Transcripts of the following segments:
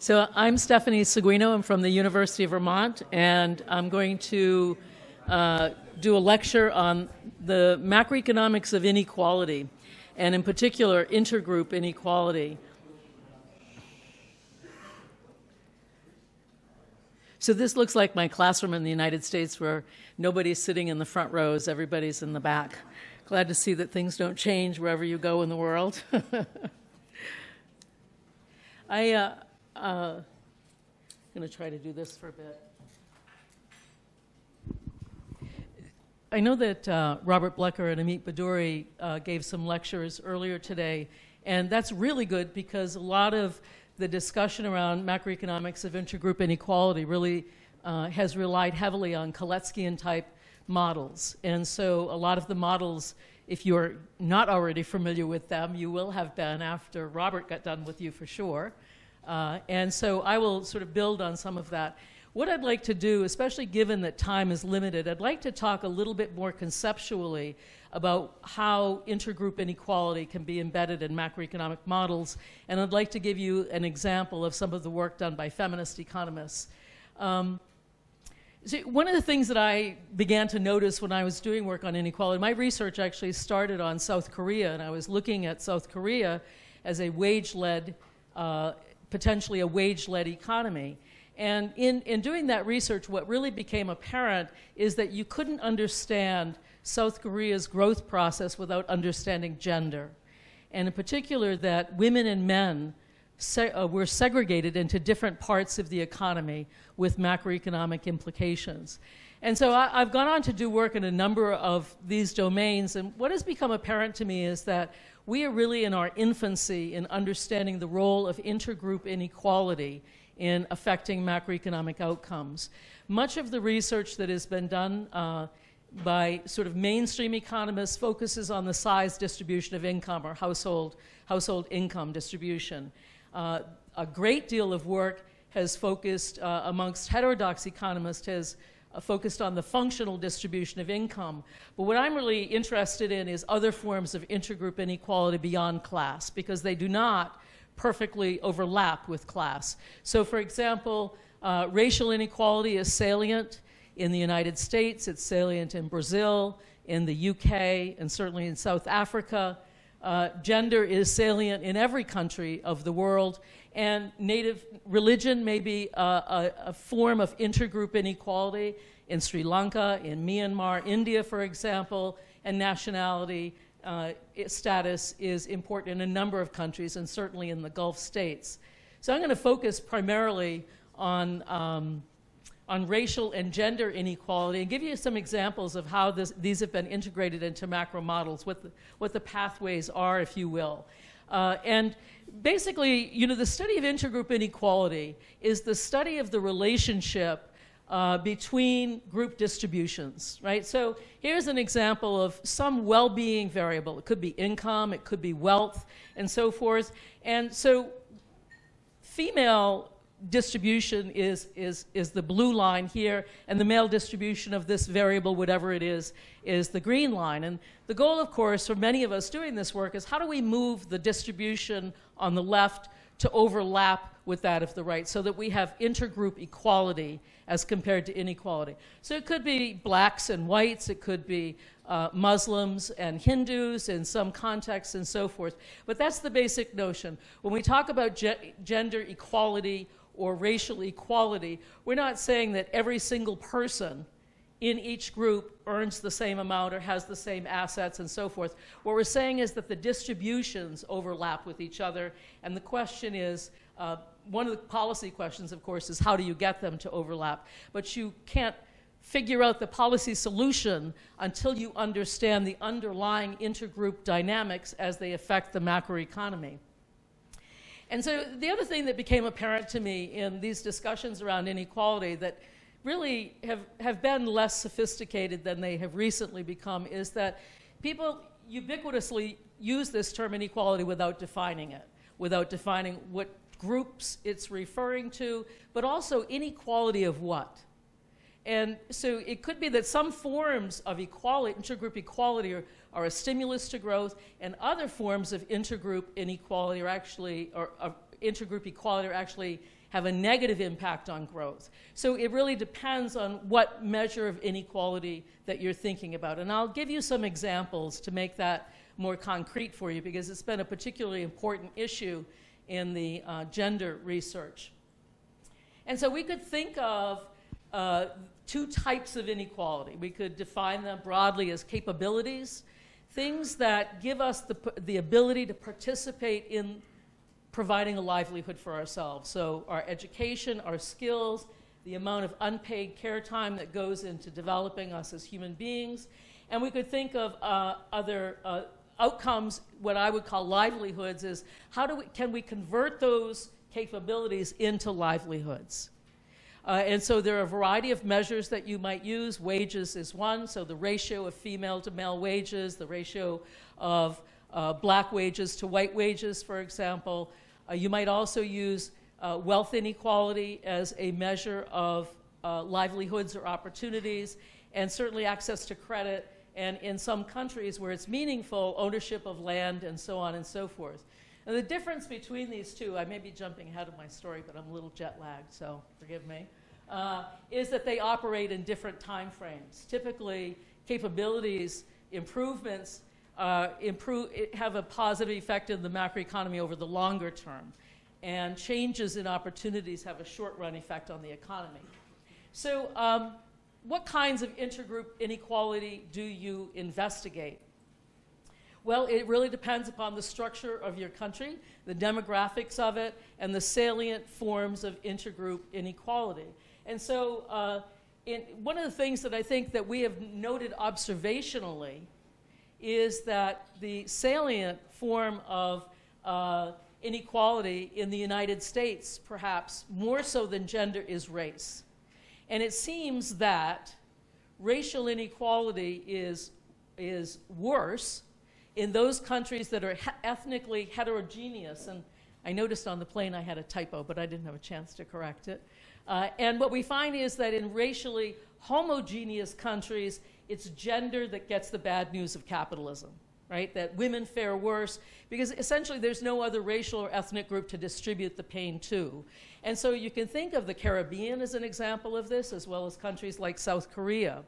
So I'm Stephanie Seguino. I'm from the University of Vermont, and I'm going to do a lecture on the macroeconomics of inequality, and in particular, intergroup inequality. So this looks like my classroom in the United States, where nobody's sitting in the front rows, everybody's in the back. Glad to see that things don't change wherever you go in the world. I'm going to try to do this for a bit. I know that Robert Blecker and Amit Bhadouri gave some lectures earlier today, and that's really good because a lot of the discussion around macroeconomics of intergroup inequality really has relied heavily on Kaleckian-type models. And so a lot of the models, if you're not already familiar with them, you will have been after Robert got done with you for sure. And so I will sort of build on some of that. What I'd like to do, especially given that time is limited, I'd like to talk a little bit more conceptually about how intergroup inequality can be embedded in macroeconomic models, and I'd like to give you an example of some of the work done by feminist economists. See, one of the things that I began to notice when I was doing work on inequality, my research actually started on South Korea, and I was looking at South Korea as a wage-led potentially a wage-led economy. And in doing that research, what really became apparent is that you couldn't understand South Korea's growth process without understanding gender. And in particular, that women and men were segregated into different parts of the economy with macroeconomic implications. And so I've gone on to do work in a number of these domains, and what has become apparent to me is that we are really in our infancy in understanding the role of intergroup inequality in affecting macroeconomic outcomes. Much of the research that has been done by sort of mainstream economists focuses on the size distribution of income or household income distribution. A great deal of work has focused amongst heterodox economists has focused on the functional distribution of income. But what I'm really interested in is other forms of intergroup inequality beyond class, because they do not perfectly overlap with class. So for example, racial inequality is salient in the United States, it's salient in Brazil, in the UK, and certainly in South Africa. Gender is salient in every country of the world, and native religion may be a form of intergroup inequality in Sri Lanka, in Myanmar, India, for example, and nationality status is important in a number of countries, and certainly in the Gulf states. So I'm going to focus primarily on racial and gender inequality and give you some examples of how these have been integrated into macro models, what the pathways are, if you will. And basically, the study of intergroup inequality is the study of the relationship between group distributions, right? So here's an example of some well-being variable. It could be income, it could be wealth, and so forth. And so female distribution is the blue line here, and the male distribution of this variable, whatever it is the green line. And the goal, of course, for many of us doing this work is how do we move the distribution on the left to overlap with that of the right so that we have intergroup equality as compared to inequality. So it could be blacks and whites, it could be Muslims and Hindus in some contexts and so forth. But that's the basic notion. When we talk about gender equality or racial equality, we're not saying that every single person in each group earns the same amount or has the same assets and so forth. What we're saying is that the distributions overlap with each other, and the question is, one of the policy questions, of course, is how do you get them to overlap? But you can't figure out the policy solution until you understand the underlying intergroup dynamics as they affect the macroeconomy. And so the other thing that became apparent to me in these discussions around inequality that really have been less sophisticated than they have recently become is that people ubiquitously use this term inequality without defining it, without defining what groups it's referring to, but also inequality of what. And so it could be that some forms of equality, intergroup equality, are a stimulus to growth, and other forms of intergroup inequality are actually, or intergroup equality are actually have a negative impact on growth. So it really depends on what measure of inequality that you're thinking about. And I'll give you some examples to make that more concrete for you, because it's been a particularly important issue in the gender research. And so we could think of two types of inequality. We could define them broadly as capabilities, things that give us the ability to participate in providing a livelihood for ourselves. So our education, our skills, the amount of unpaid care time that goes into developing us as human beings. And we could think of other outcomes, what I would call livelihoods, is can we convert those capabilities into livelihoods? And so there are a variety of measures that you might use. Wages is one, so the ratio of female to male wages, the ratio of black wages to white wages, for example. You might also use wealth inequality as a measure of livelihoods or opportunities, and certainly access to credit, and in some countries where it's meaningful, ownership of land, and so on and so forth. And the difference between these two, I may be jumping ahead of my story, but I'm a little jet lagged, so forgive me, is that they operate in different time frames. Typically, capabilities improvements have a positive effect in the macroeconomy over the longer term, and changes in opportunities have a short-run effect on the economy. So what kinds of intergroup inequality do you investigate? Well, it really depends upon the structure of your country, the demographics of it, and the salient forms of intergroup inequality. And so one of the things that I think that we have noted observationally is that the salient form of inequality in the United States, perhaps more so than gender, is race. And it seems that racial inequality is worse in those countries that are ethnically heterogeneous. And I noticed on the plane I had a typo, but I didn't have a chance to correct it. And what we find is that in racially homogeneous countries, it's gender that gets the bad news of capitalism, right? That women fare worse because essentially there's no other racial or ethnic group to distribute the pain to. And so you can think of the Caribbean as an example of this, as well as countries like South Korea.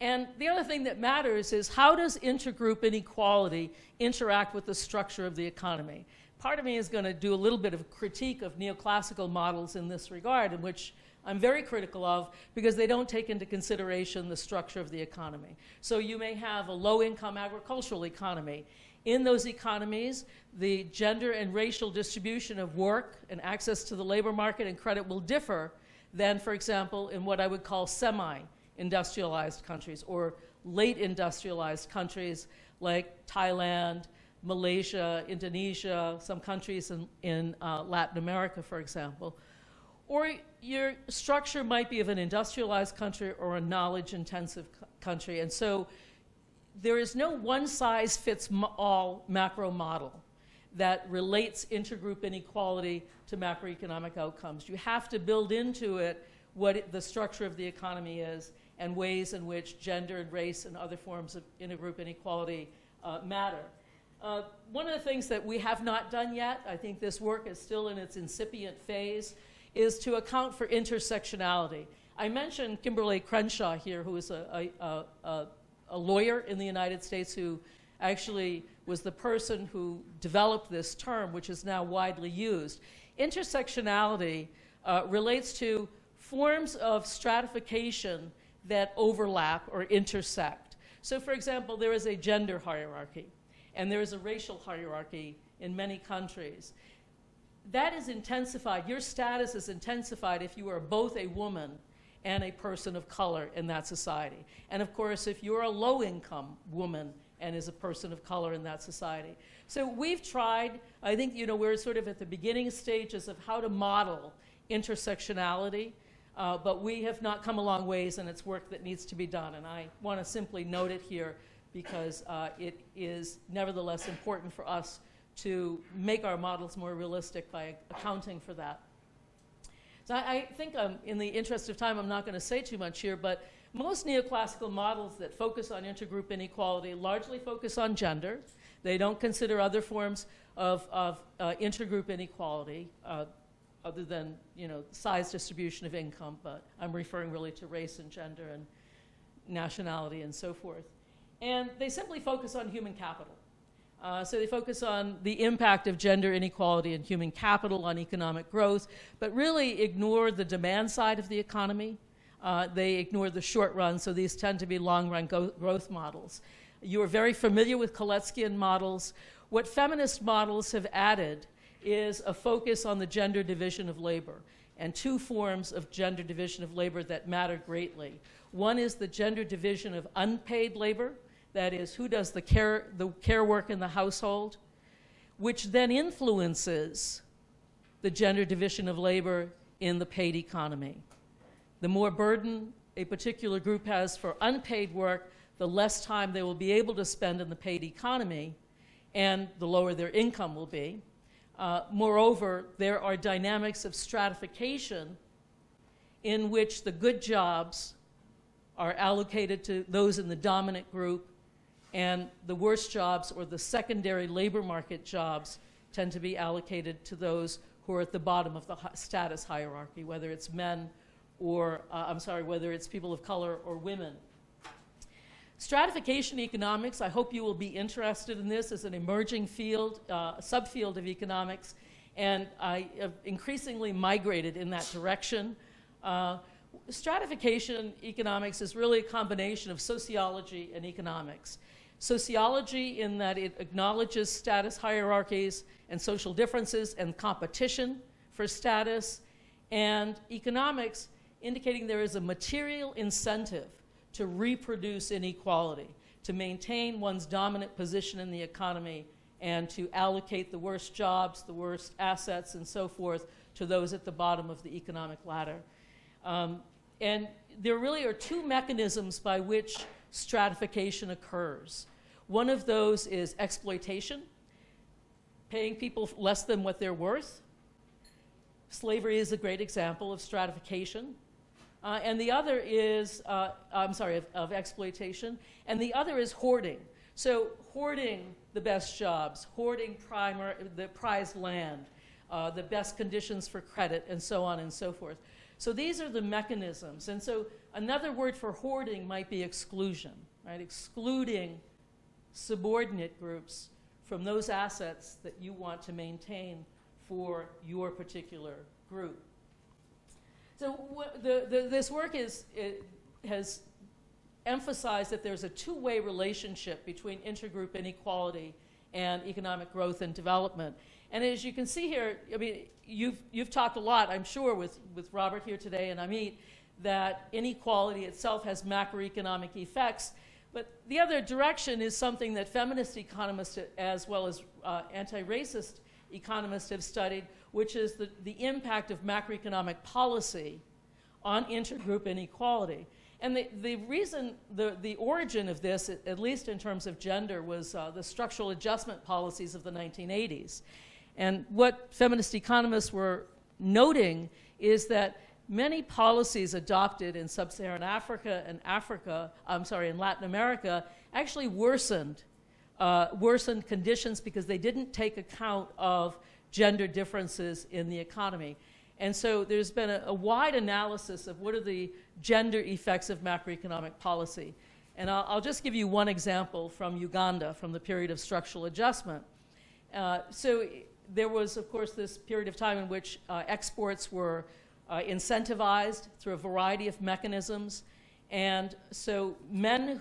And the other thing that matters is, how does intergroup inequality interact with the structure of the economy? Part of me is going to do a little bit of a critique of neoclassical models in this regard, in which I'm very critical of, because they don't take into consideration the structure of the economy. So you may have a low-income agricultural economy. In those economies, the gender and racial distribution of work and access to the labor market and credit will differ than, for example, in what I would call semi-industrialized countries or late industrialized countries like Thailand, Malaysia, Indonesia, some countries in Latin America, for example. Or your structure might be of an industrialized country or a knowledge-intensive country. And so there is no one-size-fits-all macro model that relates intergroup inequality to macroeconomic outcomes. You have to build into it what the structure of the economy is and ways in which gender and race and other forms of intergroup inequality matter. One of the things that we have not done yet, I think this work is still in its incipient phase, is to account for intersectionality. I mentioned Kimberly Crenshaw here, who is a lawyer in the United States who actually was the person who developed this term, which is now widely used. Intersectionality relates to forms of stratification that overlap or intersect. So, for example, there is a gender hierarchy, and there is a racial hierarchy in many countries. That is intensified. Your status is intensified if you are both a woman and a person of color in that society. And of course, if you're a low-income woman and is a person of color in that society. So we've tried, I think, we're sort of at the beginning stages of how to model intersectionality, but we have not come a long ways, and it's work that needs to be done. And I want to simply note it here because it is nevertheless important for us to make our models more realistic by accounting for that. So I think in the interest of time, I'm not going to say too much here, but most neoclassical models that focus on intergroup inequality largely focus on gender. They don't consider other forms of intergroup inequality. other than, size distribution of income, but I'm referring really to race and gender and nationality and so forth. And they simply focus on human capital. So they focus on the impact of gender inequality and human capital on economic growth, but really ignore the demand side of the economy. They ignore the short run, so these tend to be long-run growth models. You are very familiar with Kaleckian models. What feminist models have added is a focus on the gender division of labor, and two forms of gender division of labor that matter greatly. One is the gender division of unpaid labor, that is, who does the care work in the household, which then influences the gender division of labor in the paid economy. The more burden a particular group has for unpaid work, the less time they will be able to spend in the paid economy, and the lower their income will be. Moreover, there are dynamics of stratification in which the good jobs are allocated to those in the dominant group, and the worst jobs or the secondary labor market jobs tend to be allocated to those who are at the bottom of the status hierarchy, whether it's men or, whether it's people of color or women. Stratification economics, I hope you will be interested in this as an emerging field, subfield of economics, and I have increasingly migrated in that direction. Stratification economics is really a combination of sociology and economics. Sociology in that it acknowledges status hierarchies and social differences and competition for status, and economics indicating there is a material incentive to reproduce inequality, to maintain one's dominant position in the economy, and to allocate the worst jobs, the worst assets, and so forth to those at the bottom of the economic ladder. And there really are two mechanisms by which stratification occurs. One of those is exploitation, paying people less than what they're worth. Slavery is a great example of stratification. And the other is, of exploitation. And the other is hoarding. So hoarding the best jobs, hoarding the prized land, the best conditions for credit, and so on and so forth. So these are the mechanisms. And so another word for hoarding might be exclusion, right? Excluding subordinate groups from those assets that you want to maintain for your particular group. So this work has emphasized that there's a two-way relationship between intergroup inequality and economic growth and development. And as you can see here, I mean, you've talked a lot, I'm sure, with Robert here today and Amit, that inequality itself has macroeconomic effects. But the other direction is something that feminist economists, as well as anti-racist economists, have studied, which is the impact of macroeconomic policy on intergroup inequality. And the reason, the origin of this, at least in terms of gender, was the structural adjustment policies of the 1980s. And what feminist economists were noting is that many policies adopted in sub-Saharan Africa and in Latin America actually worsened conditions because they didn't take account of gender differences in the economy. And so there's been a wide analysis of what are the gender effects of macroeconomic policy. And I'll just give you one example from Uganda, from the period of structural adjustment. So there was, of course, this period of time in which exports were incentivized through a variety of mechanisms. And so men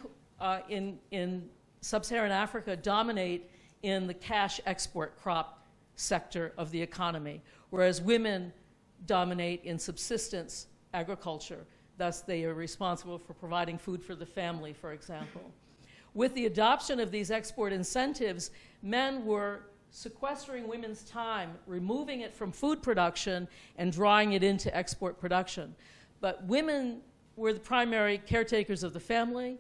in sub-Saharan Africa dominate in the cash export crop sector of the economy, whereas women dominate in subsistence agriculture. Thus, they are responsible for providing food for the family, for example. With the adoption of these export incentives, men were sequestering women's time, removing it from food production and drawing it into export production. But women were the primary caretakers of the family.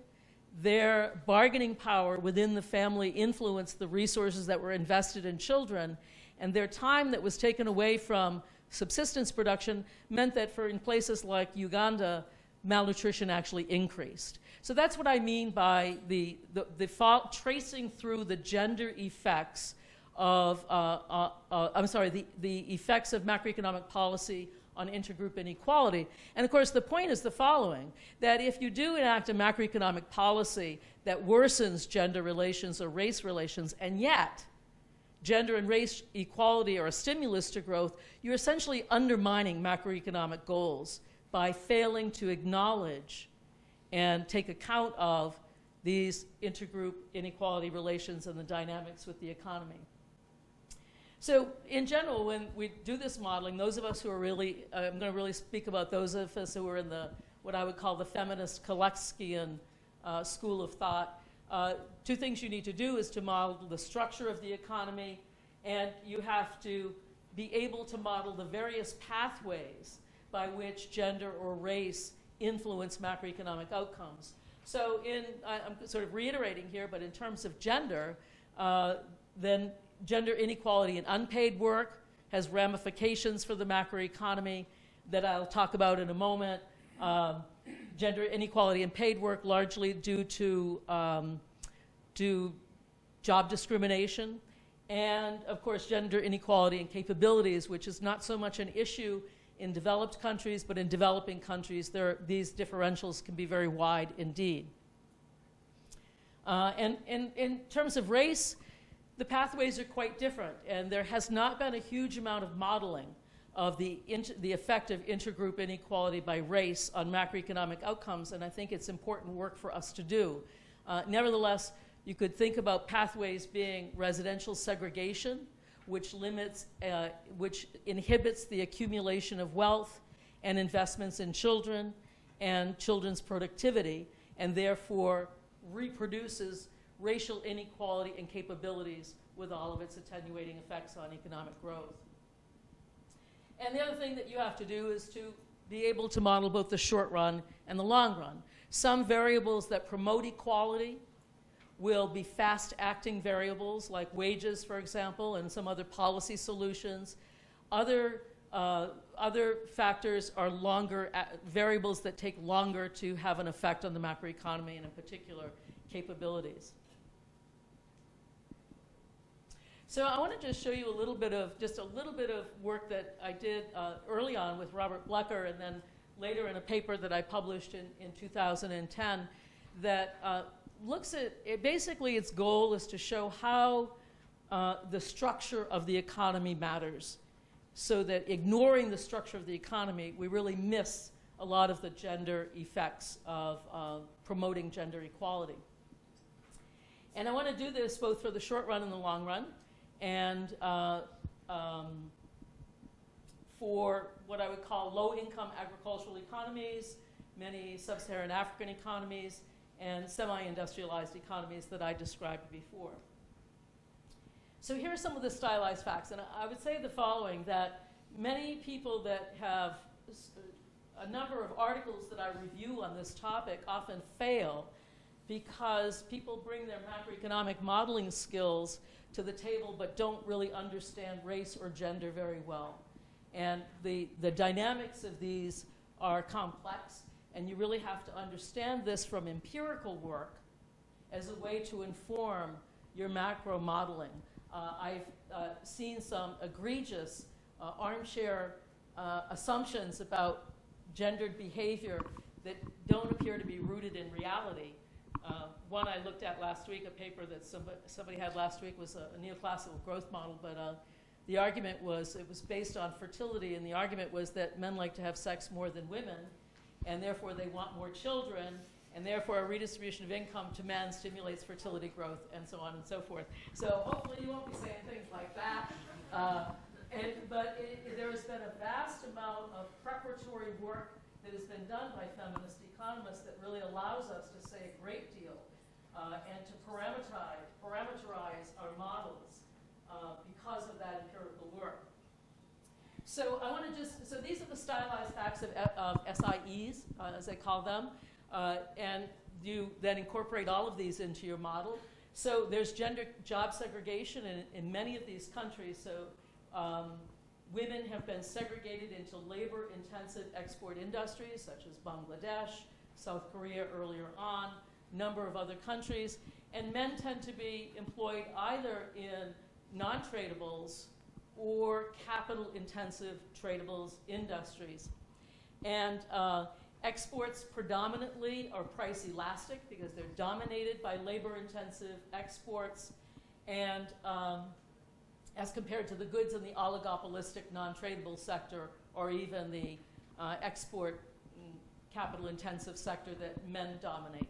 Their bargaining power within the family influenced the resources that were invested in children, and their time that was taken away from subsistence production meant that in places like Uganda, malnutrition actually increased. So that's what I mean by the tracing through the gender effects of, the effects of macroeconomic policy on intergroup inequality. And of course, the point is the following, that if you do enact a macroeconomic policy that worsens gender relations or race relations, and yet gender and race equality are a stimulus to growth, you're essentially undermining macroeconomic goals by failing to acknowledge and take account of these intergroup inequality relations and the dynamics with the economy. So in general, when we do this modeling, those of us who are really, I'm going to really speak about those of us who are in the, what I would call the feminist Kolekskian school of thought. Two things you need to do is to model the structure of the economy, and you have to be able to model the various pathways by which gender or race influence macroeconomic outcomes. So I'm sort of reiterating here, but in terms of gender, then gender inequality in unpaid work has ramifications for the macroeconomy that I'll talk about in a moment. Gender inequality in paid work largely due to job discrimination. And of course, gender inequality in capabilities, which is not so much an issue in developed countries, but in developing countries, these differentials can be very wide indeed. And in terms of race, the pathways are quite different, and there has not been a huge amount of modeling of the effect of intergroup inequality by race on macroeconomic outcomes, and I think it's important work for us to do. Nevertheless, you could think about pathways being residential segregation, which inhibits the accumulation of wealth and investments in children and children's productivity, and therefore reproduces racial inequality and capabilities with all of its attenuating effects on economic growth. And the other thing that you have to do is to be able to model both the short run and the long run. Some variables that promote equality will be fast-acting variables like wages, for example, and some other policy solutions. Other factors are longer, variables that take longer to have an effect on the macroeconomy and in particular capabilities. So I want to just show you a little bit of work that I did early on with Robert Blecker, and then later in a paper that I published in 2010 that looks at it. Basically, its goal is to show how the structure of the economy matters, so that ignoring the structure of the economy, we really miss a lot of the gender effects of promoting gender equality. And I want to do this both for the short run and the long run, and for what I would call low-income agricultural economies, many sub-Saharan African economies, and semi-industrialized economies that I described before. So here are some of the stylized facts, and I would say the following, that many people that have a number of articles that I review on this topic often fail because people bring their macroeconomic modeling skills to the table but don't really understand race or gender very well. And the dynamics of these are complex, and you really have to understand this from empirical work as a way to inform your macro modeling. I've seen some egregious armchair assumptions about gendered behavior that don't appear to be rooted in reality. One I looked at last week, a paper that somebody had last week, was a neoclassical growth model, but the argument was, it was based on fertility, and the argument was that men like to have sex more than women, and therefore they want more children, and therefore a redistribution of income to men stimulates fertility growth, and so on and so forth. So hopefully you won't be saying things like that. But there has been a vast amount of preparatory work that has been done by feminist economists that really allows us to say a great deal and to parameterize our models because of that empirical work. So I want to so these are the stylized facts of SIEs, as I call them, and you then incorporate all of these into your model. So there's gender job segregation in many of these countries. So women have been segregated into labor-intensive export industries, such as Bangladesh, South Korea earlier on, a number of other countries. And men tend to be employed either in non-tradables or capital-intensive tradables industries. And exports predominantly are price elastic because they're dominated by labor-intensive exports, and as compared to the goods in the oligopolistic non-tradable sector or even the export capital-intensive sector that men dominate.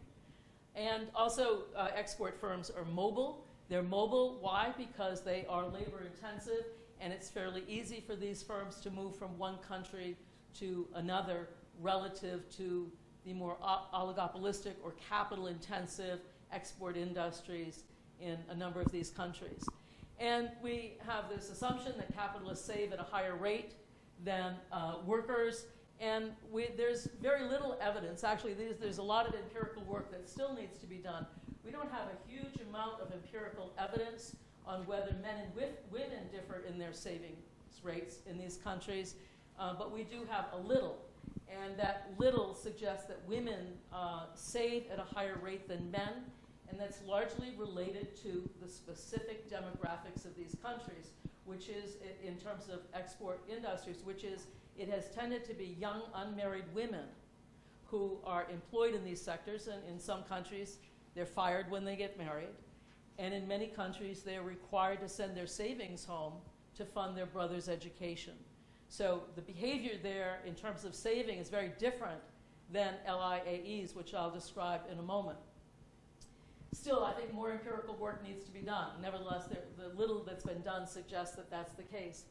And also export firms are mobile. They're mobile, why? Because they are labor-intensive, and it's fairly easy for these firms to move from one country to another relative to the more oligopolistic or capital-intensive export industries in a number of these countries. And we have this assumption that capitalists save at a higher rate than workers, and there's very little evidence. Actually, there's a lot of empirical work that still needs to be done. We don't have a huge amount of empirical evidence on whether men and women differ in their savings rates in these countries, but we do have a little. And that little suggests that women save at a higher rate than men, and that's largely related to the specific demographics of these countries, which is, in terms of export industries, which is, it has tended to be young unmarried women who are employed in these sectors, and in some countries they're fired when they get married, and in many countries they're required to send their savings home to fund their brother's education. So the behavior there in terms of saving is very different than LIAEs, which I'll describe in a moment. Still, I think more empirical work needs to be done. Nevertheless, the little that's been done suggests that that's the case.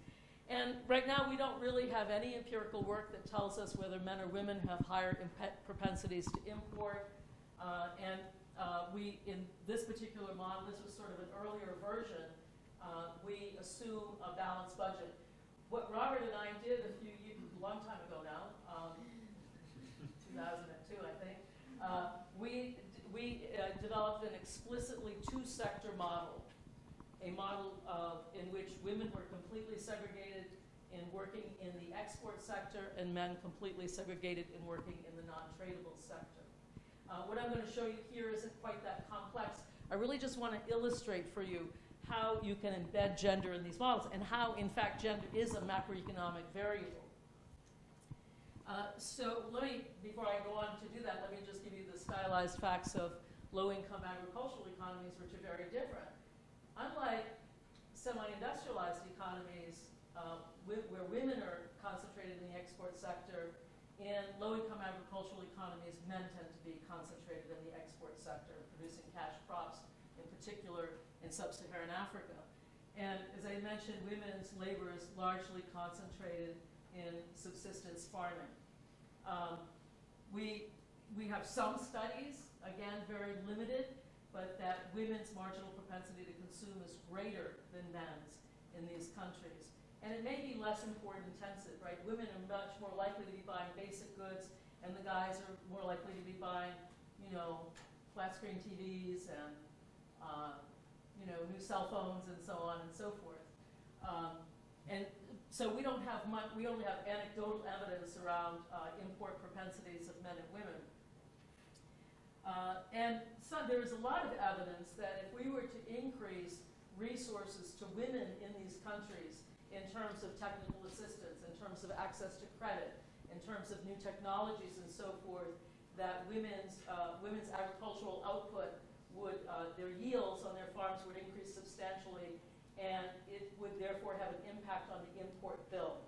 And right now, we don't really have any empirical work that tells us whether men or women have higher propensities to import. We, in this particular model, this was sort of an earlier version, we assume a balanced budget. What Robert and I did a long time ago now, 2002, I think, we developed an explicitly two-sector model, a model in which women were completely segregated in working in the export sector and men completely segregated in working in the non-tradable sector. What I'm going to show you here isn't quite that complex. I really just want to illustrate for you how you can embed gender in these models and how, in fact, gender is a macroeconomic variable. So let me, before I go on to do that, let me just give you the stylized facts of low-income agricultural economies, which are very different. Unlike semi-industrialized economies, where women are concentrated in the export sector, in low-income agricultural economies, men tend to be concentrated in the export sector, producing cash crops, in particular in sub-Saharan Africa. And as I mentioned, women's labor is largely concentrated in subsistence farming. We have some studies, again, very limited, but that women's marginal propensity to consume is greater than men's in these countries. And it may be less import intensive, right? Women are much more likely to be buying basic goods, and the guys are more likely to be buying, flat screen TVs and, new cell phones and so on and so forth. And so we don't have much, we only have anecdotal evidence around import propensities of men and women. And so there's a lot of evidence that if we were to increase resources to women in these countries in terms of technical assistance, in terms of access to credit, in terms of new technologies and so forth, that women's agricultural output would, their yields on their farms would increase substantially, and it would therefore have an impact on the import bill.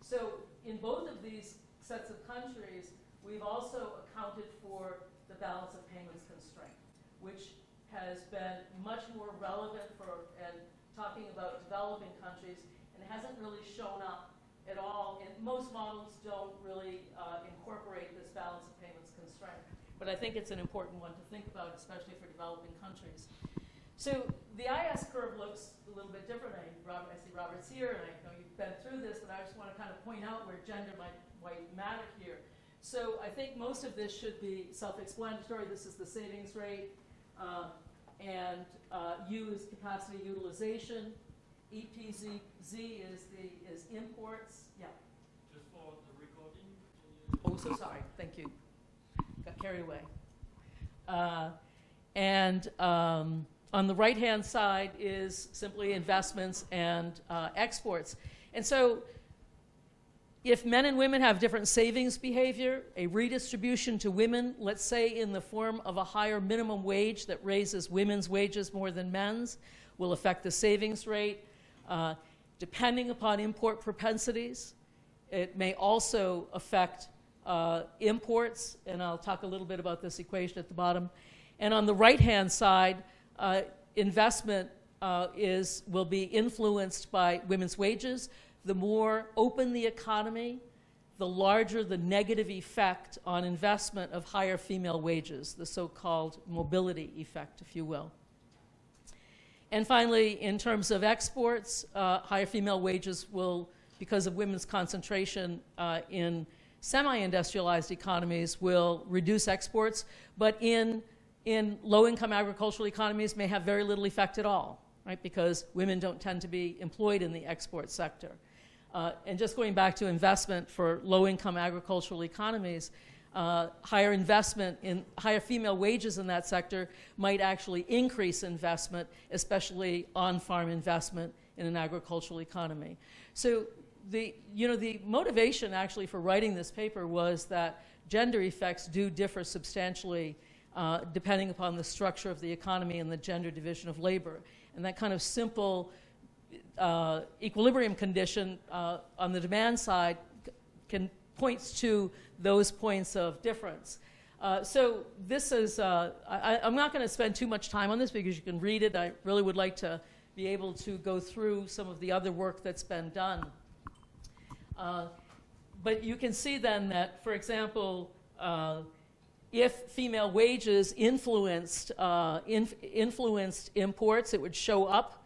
So in both of these sets of countries, we've also accounted for the balance of payments constraint, which has been much more relevant for, and talking about developing countries, and hasn't really shown up at all. And most models don't really incorporate this balance of payments constraint. But I think it's an important one to think about, especially for developing countries. So the IS curve looks a little bit different. I see Robert's here, and I know you've been through this, but I just want to kind of point out where gender might matter here. So I think most of this should be self-explanatory. This is the savings rate, and U is capacity utilization. EPZ is imports. Yeah. Just for the recording. Oh, so sorry. Thank you. Got carried away. on the right-hand side is simply investments and exports. And so if men and women have different savings behavior, a redistribution to women, let's say in the form of a higher minimum wage that raises women's wages more than men's, will affect the savings rate. Depending upon import propensities, it may also affect imports, and I'll talk a little bit about this equation at the bottom. And on the right-hand side, investment will be influenced by women's wages. The more open the economy, the larger the negative effect on investment of higher female wages, the so-called mobility effect, if you will. And finally, in terms of exports, higher female wages will, because of women's concentration in semi-industrialized economies, will reduce exports, but in low-income agricultural economies may have very little effect at all, right? Because women don't tend to be employed in the export sector. And just going back to investment for low-income agricultural economies, higher investment in higher female wages in that sector might actually increase investment, especially on-farm investment in an agricultural economy. So the motivation actually for writing this paper was that gender effects do differ substantially depending upon the structure of the economy and the gender division of labor. And that kind of simple equilibrium condition on the demand side points to those points of difference. So this is, I'm not going to spend too much time on this because you can read it. I really would like to be able to go through some of the other work that's been done. But you can see then that, for example, if female wages influenced imports, it would show up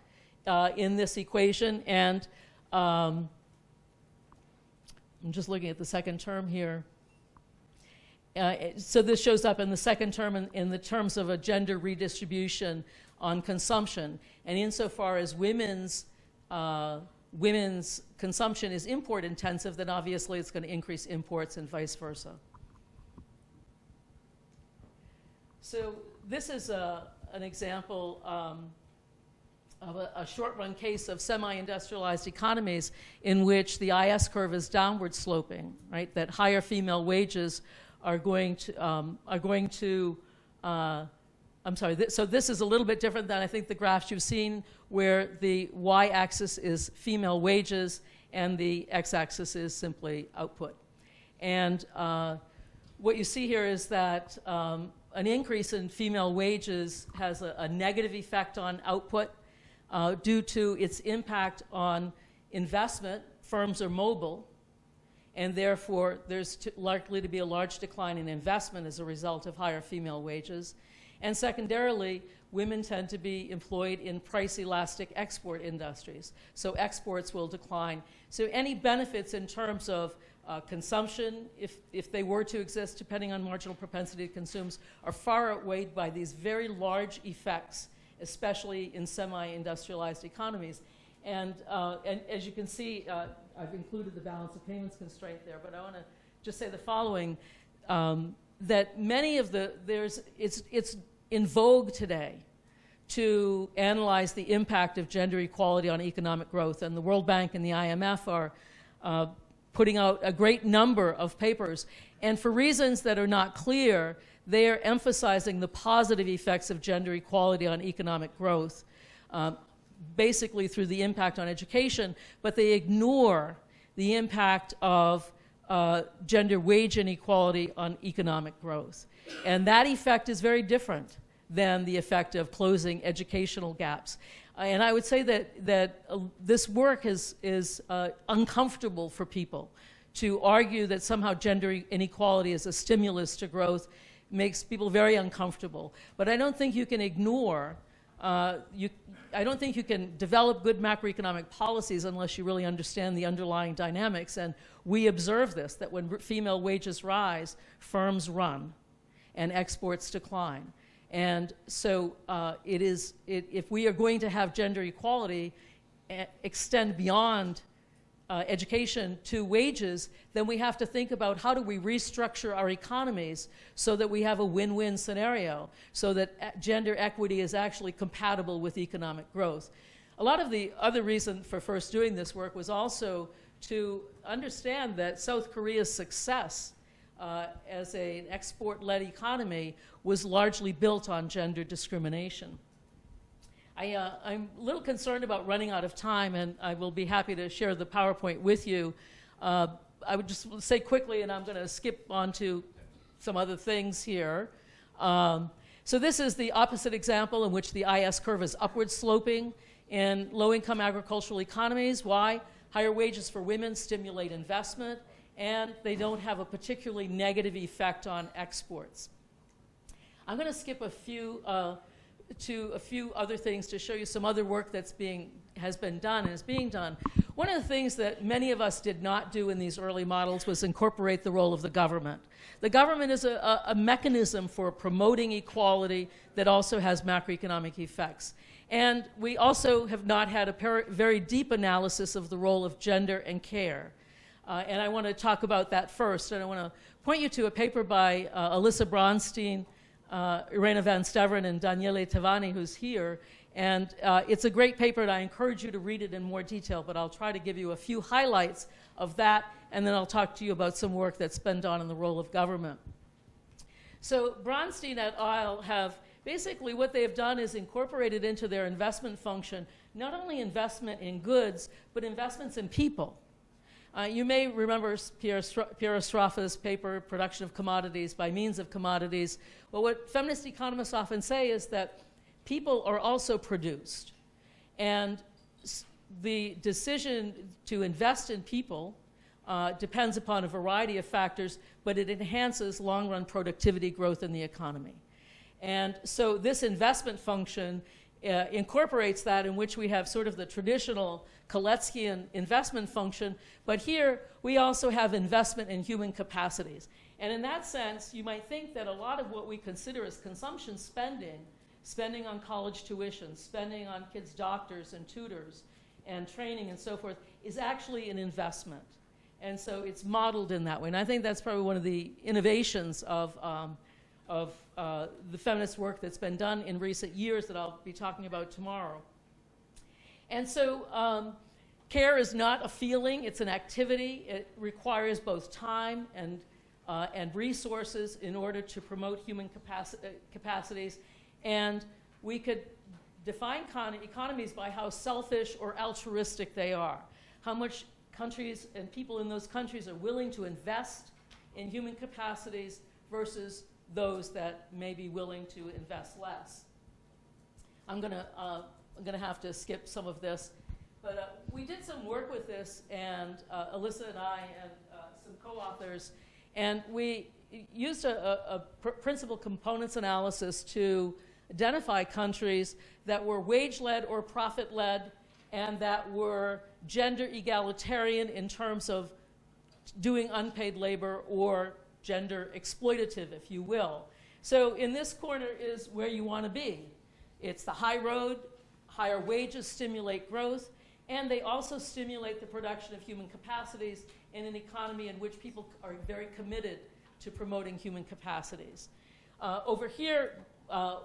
in this equation. And I'm just looking at the second term here. So this shows up in the second term in the terms of a gender redistribution on consumption. And insofar as women's consumption is import intensive, then obviously it's going to increase imports and vice versa. So this is an example of a short-run case of semi-industrialized economies in which the IS curve is downward sloping, right? That higher female wages are going to so this is a little bit different than I think the graphs you've seen, where the y-axis is female wages and the x-axis is simply output. And what you see here is that an increase in female wages has a negative effect on output due to its impact on investment. Firms are mobile, and therefore there's likely to be a large decline in investment as a result of higher female wages. And secondarily, women tend to be employed in price-elastic export industries, so exports will decline. So any benefits in terms of consumption, if they were to exist, depending on marginal propensity to consume, are far outweighed by these very large effects, especially in semi-industrialized economies. And as you can see, I've included the balance of payments constraint there, but I want to just say the following, that many of it's in vogue today to analyze the impact of gender equality on economic growth, and the World Bank and the IMF are putting out a great number of papers. And for reasons that are not clear, they are emphasizing the positive effects of gender equality on economic growth, basically through the impact on education, but they ignore the impact of gender wage inequality on economic growth. And that effect is very different than the effect of closing educational gaps. And I would say that this work is uncomfortable for people. To argue that somehow gender inequality is a stimulus to growth makes people very uncomfortable. But I don't think you can ignore, I don't think you can develop good macroeconomic policies unless you really understand the underlying dynamics. And we observe this, that when female wages rise, firms run and exports decline. And so if we are going to have gender equality extend beyond education to wages, then we have to think about how do we restructure our economies so that we have a win-win scenario, so that gender equity is actually compatible with economic growth. A lot of the other reason for first doing this work was also to understand that South Korea's success as an export-led economy was largely built on gender discrimination. I'm a little concerned about running out of time, and I will be happy to share the PowerPoint with you. I would just say quickly, and I'm going to skip on to some other things here. So this is the opposite example in which the IS curve is upward sloping in low-income agricultural economies. Why? Higher wages for women stimulate investment, and they don't have a particularly negative effect on exports. I'm going to skip to a few other things to show you some other work that's has been done and is being done. One of the things that many of us did not do in these early models was incorporate the role of the government. The government is a mechanism for promoting equality that also has macroeconomic effects. And we also have not had a very deep analysis of the role of gender and care. And I want to talk about that first. And I want to point you to a paper by Alyssa Bronstein, Irena Van Staveren, and Daniele Tavani, who's here. And it's a great paper, and I encourage you to read it in more detail, but I'll try to give you a few highlights of that, and then I'll talk to you about some work that's been done on the role of government. So Bronstein et al. Have basically what they've done is incorporated into their investment function not only investment in goods, but investments in people. You may remember Pierre Sraffa's paper, Production of Commodities by Means of Commodities. Well, what feminist economists often say is that people are also produced. And the decision to invest in people depends upon a variety of factors, but it enhances long-run productivity growth in the economy. And so this investment function incorporates that, in which we have sort of the traditional Kaleckian investment function, but here we also have investment in human capacities. And in that sense, you might think that a lot of what we consider as consumption spending, spending on college tuition, spending on kids' doctors and tutors and training and so forth, is actually an investment. And so it's modeled in that way. And I think that's probably one of the innovations of the feminist work that's been done in recent years that I'll be talking about tomorrow. And so care is not a feeling, it's an activity. It requires both time and resources in order to promote human capacities. And we could define economies by how selfish or altruistic they are, how much countries and people in those countries are willing to invest in human capacities versus those that may be willing to invest less. I'm going to have to skip some of this, but we did some work with this, and Alyssa and I and some co-authors, and we used a principal components analysis to identify countries that were wage-led or profit-led and that were gender egalitarian in terms of doing unpaid labor or gender exploitative, if you will. So in this corner is where you want to be. It's the high road. Higher wages stimulate growth, and they also stimulate the production of human capacities in an economy in which people are very committed to promoting human capacities. Over here,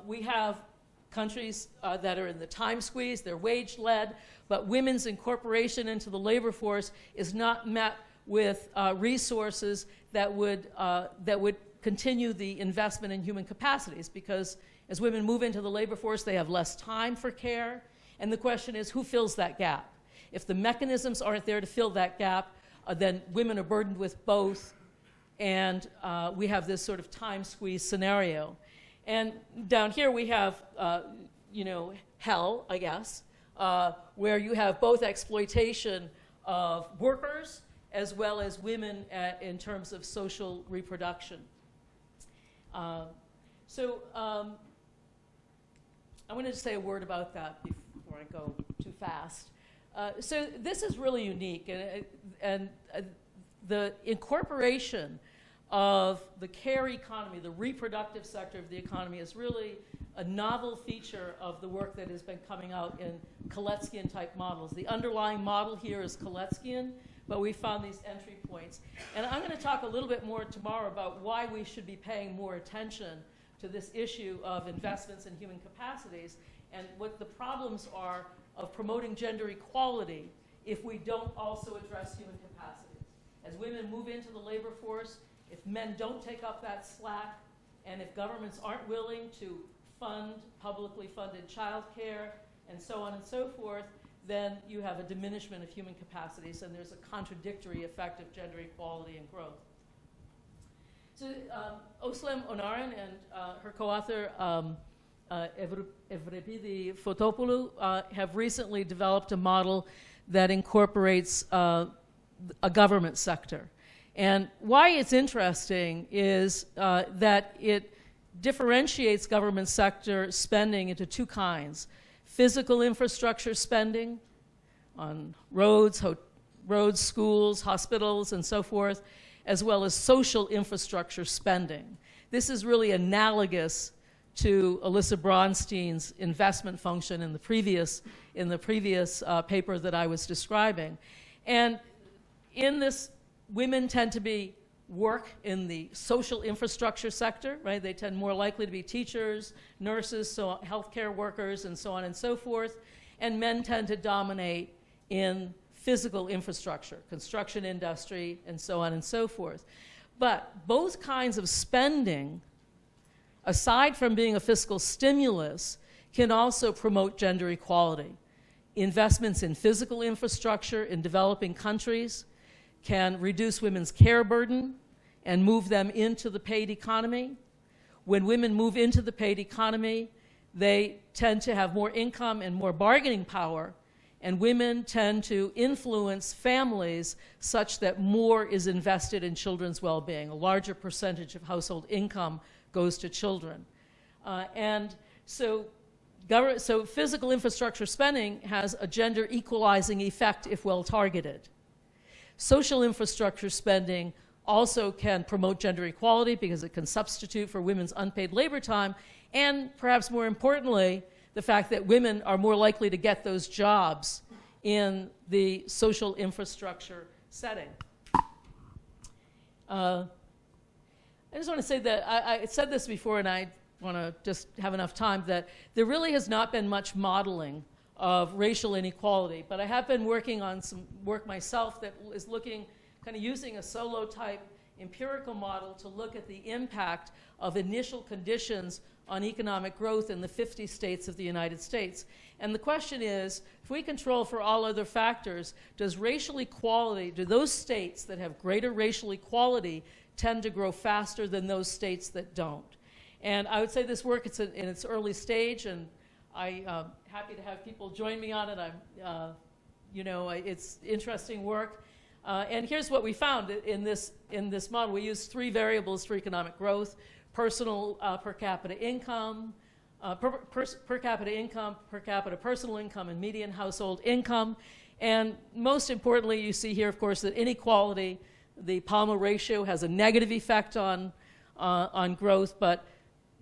we have countries that are in the time squeeze. They're wage-led, but women's incorporation into the labor force is not met with resources that would continue the investment in human capacities, because as women move into the labor force, they have less time for care. And the question is, who fills that gap? If the mechanisms aren't there to fill that gap, then women are burdened with both, and we have this sort of time squeeze scenario. And down here we have, hell, I guess, where you have both exploitation of workers as well as women in terms of social reproduction. So I wanted to say a word about that before I go too fast. So this is really unique, and the incorporation of the care economy, the reproductive sector of the economy, is really a novel feature of the work that has been coming out in Kaleckian type models. The underlying model here is Kaleckian, but we found these entry points. And I'm going to talk a little bit more tomorrow about why we should be paying more attention to this issue of investments in human capacities and what the problems are of promoting gender equality if we don't also address human capacities. As women move into the labor force, if men don't take up that slack, and if governments aren't willing to fund publicly funded childcare and so on and so forth, then you have a diminishment of human capacities, and there's a contradictory effect of gender equality and growth. So Özlem Onaren and her co-author Evrepidi Fotopoulou have recently developed a model that incorporates a government sector. And why it's interesting is that it differentiates government sector spending into two kinds: physical infrastructure spending on roads, schools, hospitals, and so forth, as well as social infrastructure spending. This is really analogous to Alyssa Bronstein's investment function in the previous paper that I was describing. And in this, women tend to work in the social infrastructure sector, right? They tend more likely to be teachers, nurses, so healthcare workers, and so on and so forth. And men tend to dominate in physical infrastructure, construction industry, and so on and so forth. But both kinds of spending, aside from being a fiscal stimulus, can also promote gender equality. Investments in physical infrastructure in developing countries can reduce women's care burden and move them into the paid economy. When women move into the paid economy, they tend to have more income and more bargaining power, and women tend to influence families such that more is invested in children's well-being. A larger percentage of household income goes to children. So physical infrastructure spending has a gender equalizing effect if well targeted. Social infrastructure spending also can promote gender equality because it can substitute for women's unpaid labor time, and perhaps more importantly, the fact that women are more likely to get those jobs in the social infrastructure setting. I just want to say that I said this before, and I want to just have enough time, that there really has not been much modeling of racial inequality, but I have been working on some work myself that is looking, kind of using a solo type empirical model to look at the impact of initial conditions on economic growth in the 50 states of the United States. And the question is, if we control for all other factors, does racial equality, do those states that have greater racial equality tend to grow faster than those states that don't? And I would say this work, it's in its early stage, and I'm happy to have people join me on it. It's interesting work. And here's what we found in this model. We used three variables for economic growth: personal per capita income, per capita personal income, and median household income. And most importantly, you see here, of course, that inequality, the Palmer ratio, has a negative effect on growth, but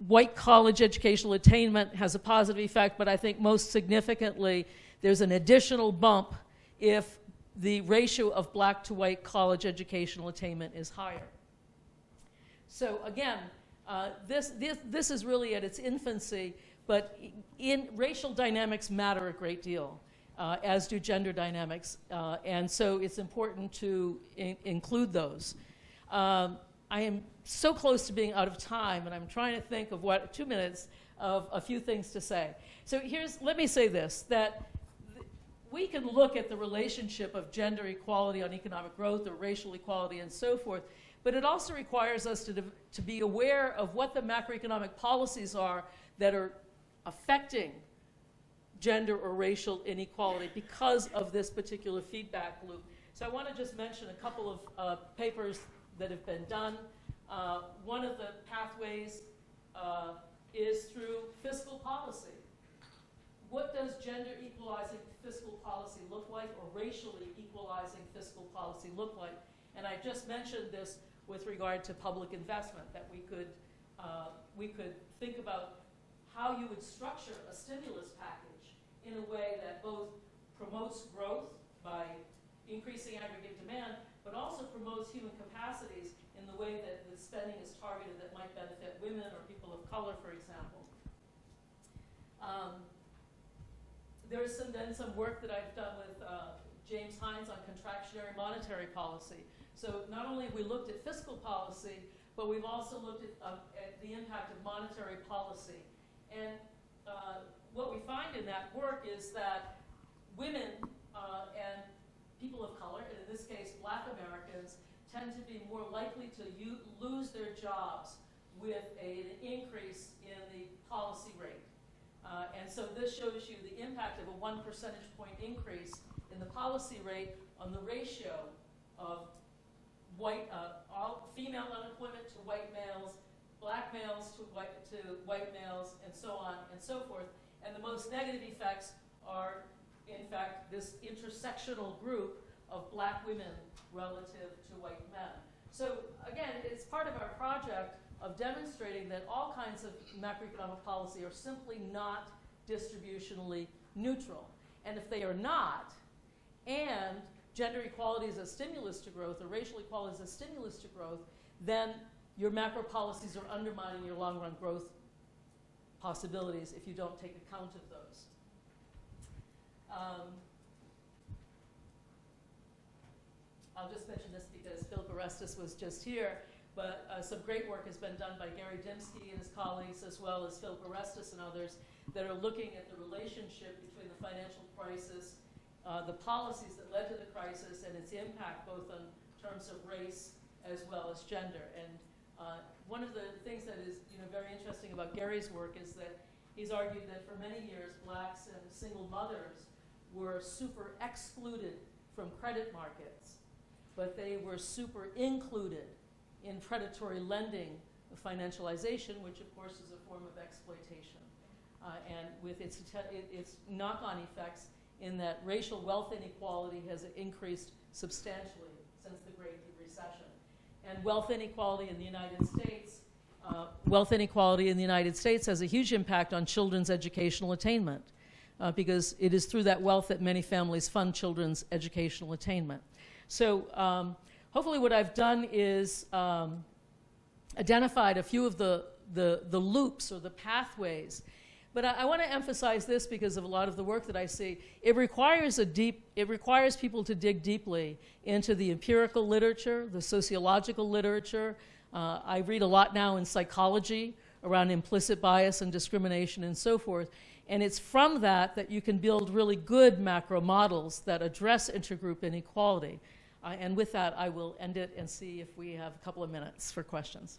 white college educational attainment has a positive effect, but I think most significantly, there's an additional bump if the ratio of black to white college educational attainment is higher. So again, this is really at its infancy, but racial dynamics matter a great deal, as do gender dynamics, and so it's important to include those. I am so close to being out of time, and I'm trying to think of 2 minutes of a few things to say. So let me say this, that we can look at the relationship of gender equality on economic growth or racial equality and so forth, but it also requires us to be aware of what the macroeconomic policies are that are affecting gender or racial inequality because of this particular feedback loop. So I want to just mention a couple of papers that have been done. One of the pathways is through fiscal policy. What does gender equalizing fiscal policy look like, or racially equalizing fiscal policy look like? And I just mentioned this with regard to public investment, that we could think about how you would structure a stimulus package in a way that both promotes growth by increasing aggregate demand, might benefit women or people of color, for example. There is then some work that I've done with James Hines on contractionary monetary policy. So not only have we looked at fiscal policy, but we've also looked at the impact of monetary policy. And what we find in that work is that women and people of color, and in this case Black Americans, tend to be more likely to lose their jobs with an increase in the policy rate. And so this shows you the impact of a 1 percentage point increase in the policy rate on the ratio of female unemployment to white males, Black males to white males, and so on and so forth. And the most negative effects are, in fact, this intersectional group of Black women relative to white men. So again, it's part of our project of demonstrating that all kinds of macroeconomic policy are simply not distributionally neutral. And if they are not, and gender equality is a stimulus to growth, or racial equality is a stimulus to growth, then your macro policies are undermining your long-run growth possibilities if you don't take account of those. I'll just mention this because Philip Orestes was just here, but some great work has been done by Gary Dimsky and his colleagues, as well as Philip Orestes and others, that are looking at the relationship between the financial crisis, the policies that led to the crisis, and its impact both in terms of race as well as gender. And one of the things that is very interesting about Gary's work is that he's argued that for many years Blacks and single mothers were super excluded from credit markets, but they were super included in predatory lending, financialization, which of course is a form of exploitation, and with its knock-on effects in that racial wealth inequality has increased substantially since the Great Recession. And wealth inequality in the United States has a huge impact on children's educational attainment, because it is through that wealth that many families fund children's educational attainment. So hopefully what I've done is identified a few of the loops or the pathways. But I want to emphasize this because of a lot of the work that I see. It requires people to dig deeply into the empirical literature, the sociological literature. I read a lot now in psychology around implicit bias and discrimination and so forth. And it's from that you can build really good macro models that address intergroup inequality. And with that, I will end it and see if we have a couple of minutes for questions.